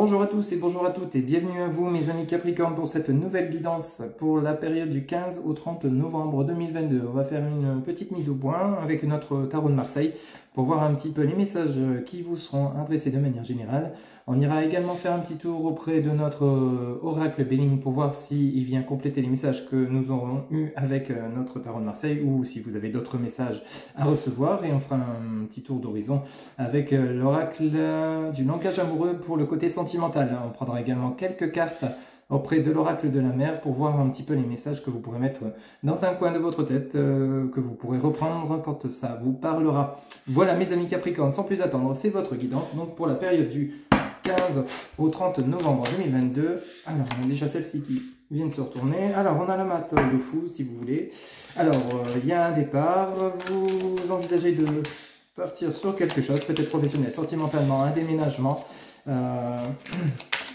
Bonjour à tous et bonjour à toutes et bienvenue à vous mes amis Capricorne pour cette nouvelle guidance pour la période du 15 au 30 novembre 2022. On va faire une petite mise au point avec notre tarot de Marseille pour voir un petit peu les messages qui vous seront adressés de manière générale. On ira également faire un petit tour auprès de notre oracle Béline pour voir s'il vient compléter les messages que nous aurons eus avec notre tarot de Marseille ou si vous avez d'autres messages à recevoir. Et on fera un petit tour d'horizon avec l'oracle du langage amoureux pour le côté sentimental. On prendra également quelques cartes auprès de l'oracle de la mer pour voir un petit peu les messages que vous pourrez mettre dans un coin de votre tête, que vous pourrez reprendre quand ça vous parlera. Voilà mes amis Capricorne, sans plus attendre, c'est votre guidance donc pour la période du 15 au 30 novembre 2022. Alors on a déjà celle-ci qui vient de se retourner. Alors on a la map de fou si vous voulez. Alors il y a un départ, vous envisagez de partir sur quelque chose, peut-être professionnel, sentimentalement, un déménagement.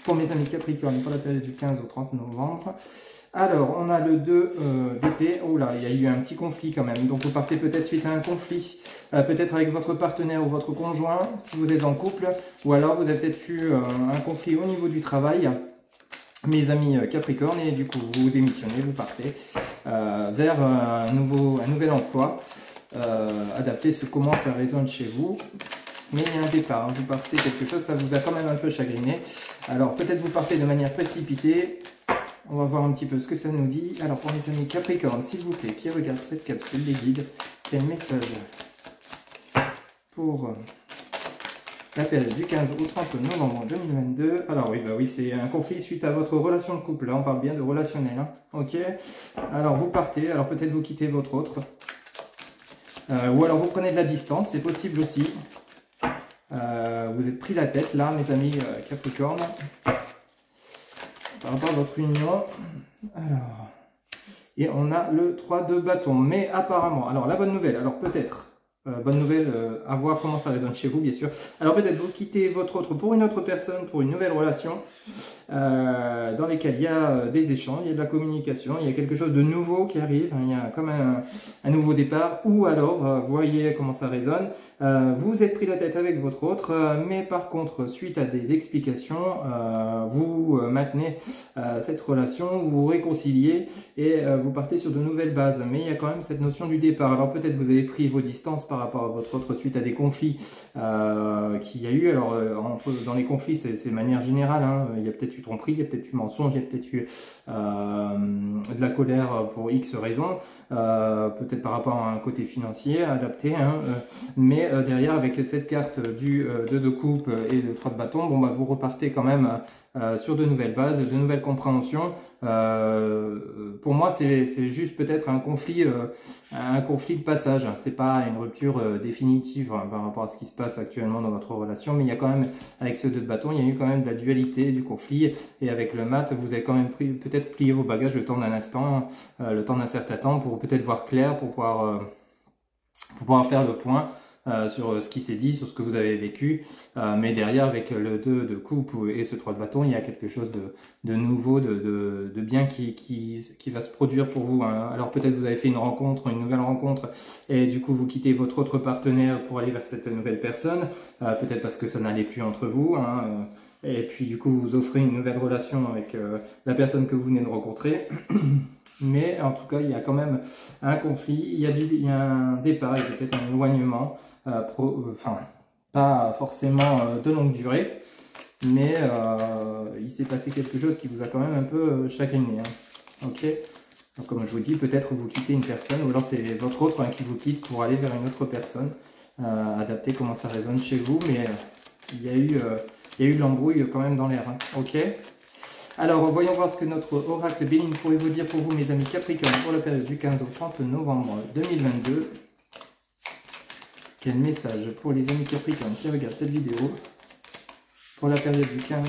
Pour mes amis Capricorne, pour la période du 15 au 30 novembre. Alors, on a le 2 d'épée. Oh là, il y a eu un petit conflit quand même. Donc, vous partez peut-être suite à un conflit, peut-être avec votre partenaire ou votre conjoint, si vous êtes en couple. Ou alors, vous avez peut-être eu un conflit au niveau du travail, mes amis Capricorne. Et du coup, vous démissionnez, vous partez vers un nouvel emploi. Adapté, comment ça résonne chez vous. Mais il y a un départ, hein. Vous partez quelque chose, ça vous a quand même un peu chagriné. Alors peut-être vous partez de manière précipitée. On va voir un petit peu ce que ça nous dit. Alors pour mes amis Capricorne, s'il vous plaît, qui regarde cette capsule, les guides, quel message pour la période du 15 au 30 novembre 2022. Alors oui, c'est un conflit suite à votre relation de couple. Là, on parle bien de relationnel. Hein. Ok. Alors vous partez, alors peut-être vous quittez votre autre. Ou alors vous prenez de la distance, c'est possible aussi. Vous êtes pris la tête là, mes amis Capricorne, par rapport à votre union. Alors, et on a le 3 de bâton. Mais apparemment, alors la bonne nouvelle, alors peut-être, bonne nouvelle, à voir comment ça résonne chez vous, bien sûr. Alors peut-être vous quittez votre autre pour une autre personne, pour une nouvelle relation, dans lesquelles il y a des échanges, il y a de la communication, il y a quelque chose de nouveau qui arrive, il y a comme un nouveau départ, ou alors, voyez comment ça résonne, vous êtes pris la tête avec votre autre, mais par contre, suite à des explications, vous maintenez cette relation, vous vous réconciliez et vous partez sur de nouvelles bases. Mais il y a quand même cette notion du départ. Alors peut-être vous avez pris vos distances par rapport à votre autre suite à des conflits qu'il y a eu. Alors dans les conflits, c'est de manière générale, hein. Il y a peut-être eu tromperie, il y a peut-être eu mensonge, il y a peut-être eu de la colère pour X raisons. Peut-être par rapport à un côté financier adapté, hein, mais derrière avec cette carte du 2 de coupe et le 3 de bâton, bon, bah, vous repartez quand même sur de nouvelles bases, de nouvelles compréhensions. Pour moi c'est juste peut-être un conflit de passage, c'est pas une rupture définitive hein, par rapport à ce qui se passe actuellement dans votre relation, mais il y a quand même, avec ce 2 de bâton, il y a eu quand même de la dualité, du conflit, et avec le mat, vous avez quand même peut-être plié vos bagages le temps d'un instant, le temps d'un certain temps, pour peut-être voir clair, pour pouvoir faire le point sur ce qui s'est dit, sur ce que vous avez vécu, mais derrière avec le 2 de coupe et ce 3 de bâton, il y a quelque chose de nouveau, de bien qui va se produire pour vous, hein. Alors peut-être vous avez fait une nouvelle rencontre, et du coup vous quittez votre autre partenaire pour aller vers cette nouvelle personne, peut-être parce que ça n'allait plus entre vous, hein, et puis du coup vous offrez une nouvelle relation avec la personne que vous venez de rencontrer. Mais en tout cas, il y a quand même un conflit, il y a un départ et peut-être un éloignement, pas forcément de longue durée, mais il s'est passé quelque chose qui vous a quand même un peu chagriné. Hein. Ok. Donc comme je vous dis, peut-être vous quittez une personne, ou alors c'est votre autre qui vous quitte pour aller vers une autre personne. Adaptez comment ça résonne chez vous, mais il y a eu de l'embrouille quand même dans l'air. Hein. Ok. Alors, voyons voir ce que notre oracle Béline pourrait vous dire pour vous, mes amis Capricorne, pour la période du 15 au 30 novembre 2022. Quel message pour les amis Capricorne qui regardent cette vidéo pour la période du 15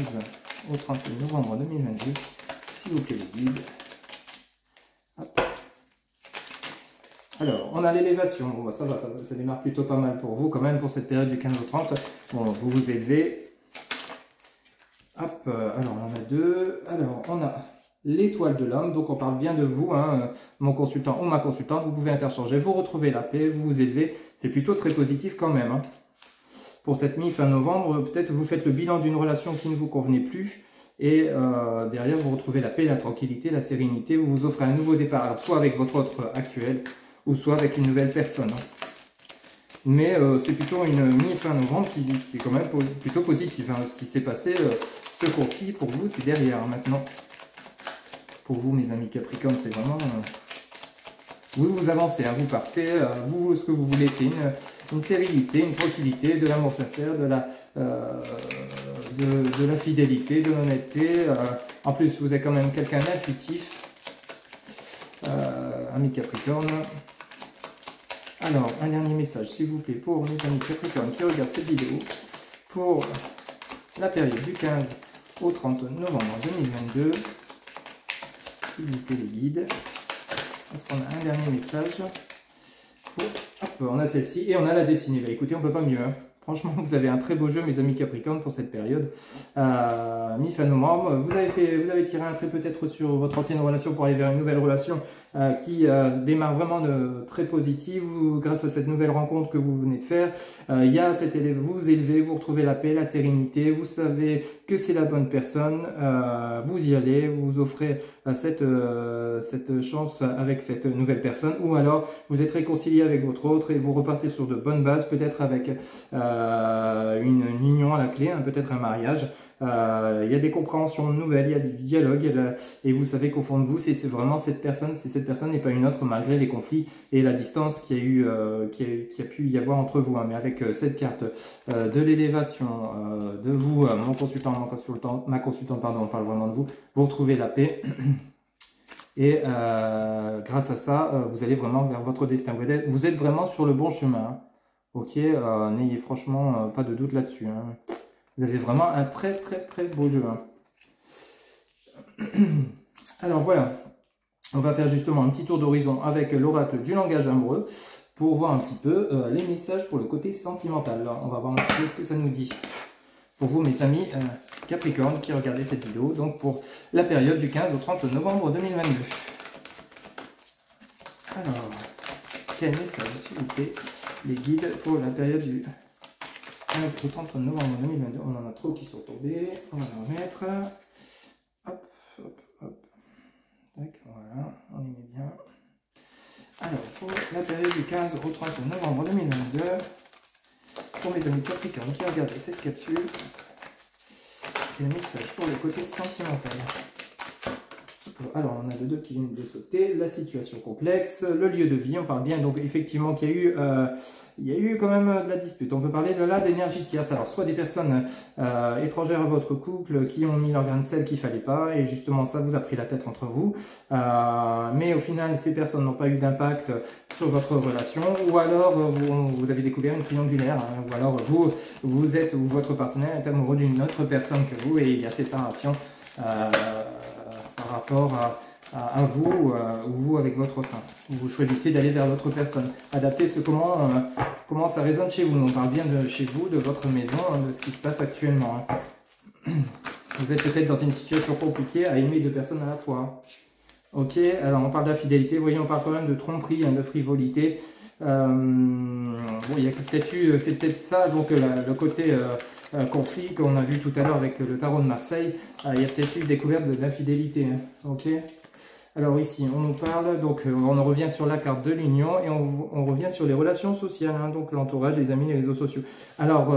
au 30 novembre 2022. S'il vous plaît, les guides. Hop. Alors, on a l'élévation. Bon, ça va, ça démarre plutôt pas mal pour vous, quand même, pour cette période du 15 au 30. Bon, vous vous élevez. Hop, alors on en a deux. Alors on a l'étoile de l'homme, donc on parle bien de vous, hein, mon consultant ou ma consultante, vous pouvez interchanger, vous retrouvez la paix, vous vous élevez, c'est plutôt très positif quand même. Hein. pour cette mi-fin novembre, peut-être vous faites le bilan d'une relation qui ne vous convenait plus. Et derrière, vous retrouvez la paix, la tranquillité, la sérénité. Vous vous offrez un nouveau départ, alors soit avec votre autre actuel, ou soit avec une nouvelle personne. Mais c'est plutôt une mi-fin novembre qui est quand même plutôt positive. Hein. Ce qui s'est passé se confie pour vous, c'est derrière maintenant. Pour vous, mes amis Capricorne, c'est vraiment... vous avancez, hein, vous partez, vous, ce que vous voulez, c'est une sérénité, une tranquillité, de l'amour sincère, de la fidélité, de l'honnêteté. En plus, vous êtes quand même quelqu'un d'intuitif, amis Capricorne. Alors, un dernier message, s'il vous plaît, pour mes amis Capricorne qui regardent cette vidéo, pour la période du 15 au 30 novembre 2022. S'il vous plaît, les guides. Est-ce qu'on a un dernier message? Hop, on a celle-ci et on a la dessinée. Bah, écoutez, on peut pas mieux. Hein. Franchement, vous avez un très beau jeu, mes amis Capricorne, pour cette période. Mi-fin novembre, vous avez tiré un trait peut-être sur votre ancienne relation pour aller vers une nouvelle relation qui démarre vraiment très positive. Grâce à cette nouvelle rencontre que vous venez de faire, il y a vous élevez, vous retrouvez la paix, la sérénité. Vous savez que c'est la bonne personne. Vous y allez, vous offrez cette chance avec cette nouvelle personne. Ou alors, vous êtes réconcilié avec votre autre et vous repartez sur de bonnes bases, peut-être avec une union à la clé, hein, peut-être un mariage. Il y a des compréhensions nouvelles, il y a du dialogue, et vous savez qu'au fond de vous, c'est vraiment cette personne, c'est cette personne et pas une autre, malgré les conflits et la distance qu'il y a eu, qui a pu y avoir entre vous. Hein. Mais avec cette carte de l'élévation de vous, mon consultant, ma consultante, pardon, on parle vraiment de vous, vous retrouvez la paix. Et grâce à ça, vous allez vraiment vers votre destin. Vous êtes vraiment sur le bon chemin. Hein. Ok, n'ayez franchement pas de doute là-dessus. Hein. Vous avez vraiment un très beau jeu. Hein. Alors voilà, on va faire justement un petit tour d'horizon avec l'oracle du langage amoureux pour voir un petit peu les messages pour le côté sentimental. Alors, on va voir un petit peu ce que ça nous dit. Pour vous, mes amis Capricorne qui regardez cette vidéo, donc pour la période du 15 au 30 novembre 2022. Alors, quel message, s'il vous plaît, les guides pour la période du 15 au 30 novembre 2022. On en a trop qui sont tombés. On va les remettre. Hop, hop, hop. Tac, voilà, on y met bien. Alors, pour la période du 15 au 30 novembre 2022, pour mes amis Capricorne qui regardent cette capsule, quel message pour le côté sentimental. Alors, on a deux qui viennent de sauter, la situation complexe, le lieu de vie, on parle bien, donc effectivement qu'il y a eu quand même de la dispute. On peut parler de là d'énergie tierce, alors soit des personnes étrangères à votre couple qui ont mis leur grain de sel qu'il ne fallait pas, et justement ça vous a pris la tête entre vous, mais au final ces personnes n'ont pas eu d'impact sur votre relation, ou alors vous avez découvert une triangulaire, hein, ou alors ou votre partenaire est amoureux d'une autre personne que vous, et il y a séparation par rapport à vous ou vous avec votre autre. Vous choisissez d'aller vers l'autre personne. Adaptez comment ça résonne chez vous. On parle bien de chez vous, de votre maison, hein, de ce qui se passe actuellement. Hein. Vous êtes peut-être dans une situation compliquée à aimer deux personnes à la fois. Ok, alors on parle d'infidélité. Vous voyez, on parle quand même de tromperie, hein, de frivolité. Bon, il y a peut-être eu, c'est peut-être ça, donc le côté conflit qu'on a vu tout à l'heure avec le tarot de Marseille. Il y a peut-être eu découverte de l'infidélité. Hein, ok. Alors ici, on nous parle, donc on revient sur la carte de l'union et on revient sur les relations sociales, hein, donc l'entourage, les amis, les réseaux sociaux. Alors,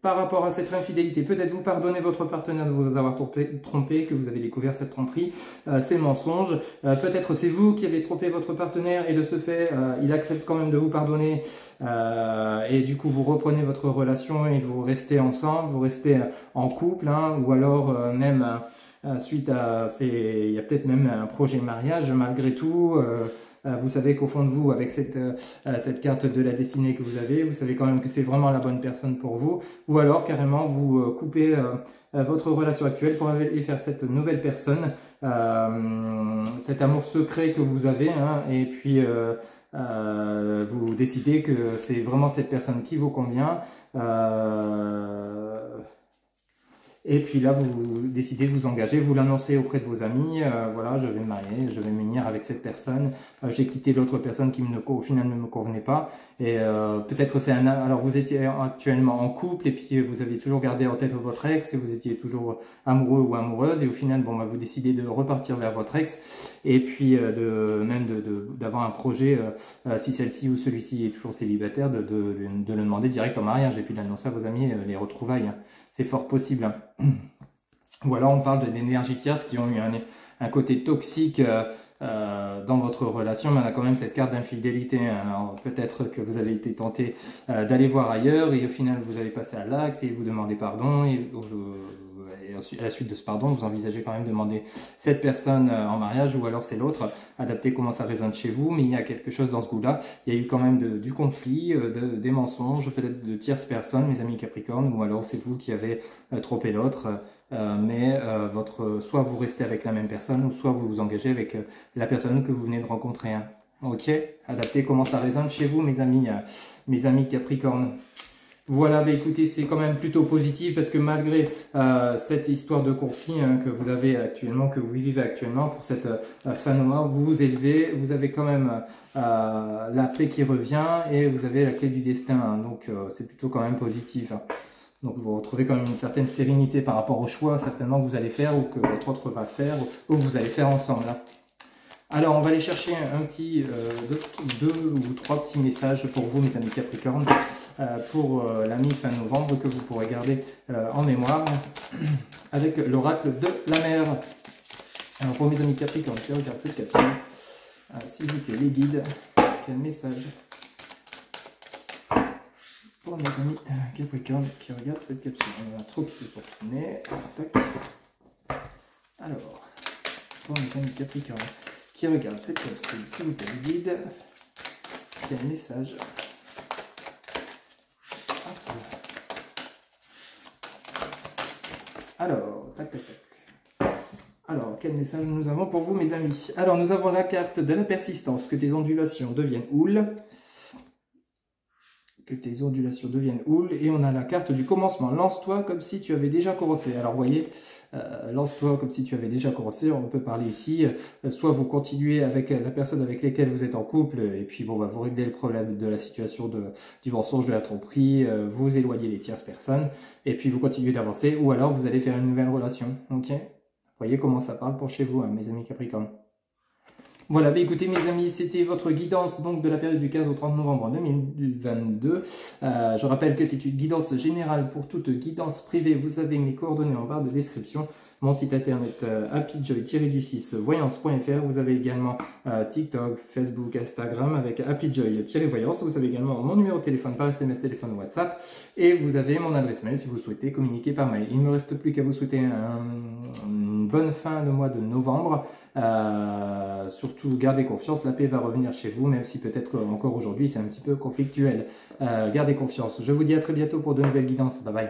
par rapport à cette infidélité, peut-être vous pardonnez votre partenaire de vous avoir trompé, que vous avez découvert cette tromperie, ces mensonges. Peut-être c'est vous qui avez trompé votre partenaire et de ce fait, il accepte quand même de vous pardonner. Et du coup, vous reprenez votre relation et vous restez ensemble, vous restez en couple, hein, ou alors même... suite à il y a peut-être même un projet mariage malgré tout. Vous savez qu'au fond de vous, avec cette carte de la destinée que vous avez, vous savez quand même que c'est vraiment la bonne personne pour vous. Ou alors carrément vous coupez votre relation actuelle pour aller faire cette nouvelle personne, cet amour secret que vous avez, hein, et puis vous décidez que c'est vraiment cette personne qui vous convient. Et puis là, vous décidez de vous engager, vous l'annoncez auprès de vos amis, voilà, je vais me marier, je vais m'unir avec cette personne, j'ai quitté l'autre personne qui au final ne me convenait pas. Et peut-être c'est alors vous étiez actuellement en couple et puis vous aviez toujours gardé en tête votre ex et vous étiez toujours amoureux ou amoureuse et au final, bon, bah, vous décidez de repartir vers votre ex et puis d'avoir un projet, si celle-ci ou celui-ci est toujours célibataire, de le demander direct en mariage et puis d'annoncer à vos amis les retrouvailles. Hein. C'est fort possible. Hein. Ou alors on parle d'énergie tierce qui ont eu un côté toxique dans votre relation, mais on a quand même cette carte d'infidélité. Alors peut-être que vous avez été tenté d'aller voir ailleurs et au final vous avez passé à l'acte et vous demandez pardon et à la suite de ce pardon vous envisagez quand même demander cette personne en mariage ou alors c'est l'autre. Adaptez comment ça résonne chez vous, mais il y a quelque chose dans ce goût-là. Il y a eu quand même du conflit, des mensonges, peut-être de tierces personnes, mes amis Capricorne, ou alors c'est vous qui avez trompé l'autre. Soit vous restez avec la même personne, ou soit vous vous engagez avec la personne que vous venez de rencontrer. Hein. Ok, adaptez comment ça résonne chez vous, mes amis Capricorne. Voilà, bah écoutez, c'est quand même plutôt positif parce que malgré cette histoire de conflit hein, que vous avez actuellement, que vous vivez actuellement pour cette fin noire, vous vous élevez, vous avez quand même la paix qui revient et vous avez la clé du destin. Hein, donc c'est plutôt quand même positif. Hein. Donc vous retrouvez quand même une certaine sérénité par rapport au choix certainement que vous allez faire ou que votre autre va faire ou que vous allez faire ensemble. Hein. Alors on va aller chercher deux ou trois petits messages pour vous mes amis Capricorne pour la mi-fin novembre que vous pourrez garder en mémoire avec l'oracle de la mer. Alors pour mes amis Capricorne qui regardent cette capsule, s'il vous plaît les guides, quel message pour mes amis Capricorne qui regardent cette capsule. On en a trop qui se sont retournés. Alors, pour mes amis Capricorne qui regardent cette capsule, s'il vous plaît, le guide, quel message. Alors, tac, tac, tac. Alors, quel message nous avons pour vous, mes amis? Alors, nous avons la carte de la persistance, que tes ondulations deviennent houles. Que tes ondulations deviennent houles. Et on a la carte du commencement. Lance-toi comme si tu avais déjà commencé. Alors, vous voyez, lance-toi comme si tu avais déjà commencé. On peut parler ici, soit vous continuez avec la personne avec laquelle vous êtes en couple, et puis bon, bah, vous réglez le problème de la situation du mensonge, de la tromperie, vous éloignez les tierces personnes, et puis vous continuez d'avancer, ou alors vous allez faire une nouvelle relation. Ok? Vous voyez comment ça parle pour chez vous, hein, mes amis Capricorne. Voilà, bah écoutez mes amis, c'était votre guidance donc de la période du 15 au 30 novembre 2022. Je rappelle que c'est une guidance générale. Pour toute guidance privée, vous avez mes coordonnées en barre de description. Mon site internet happyjoy-du6 voyance.fr. Vous avez également TikTok, Facebook, Instagram avec happyjoy-voyance. Vous avez également mon numéro de téléphone par SMS, téléphone ou WhatsApp. Et vous avez mon adresse mail si vous souhaitez communiquer par mail. Il ne me reste plus qu'à vous souhaiter une bonne fin de mois de novembre. Surtout gardez confiance, la paix va revenir chez vous, même si peut-être encore aujourd'hui c'est un petit peu conflictuel. Gardez confiance. Je vous dis à très bientôt pour de nouvelles guidances. Bye bye.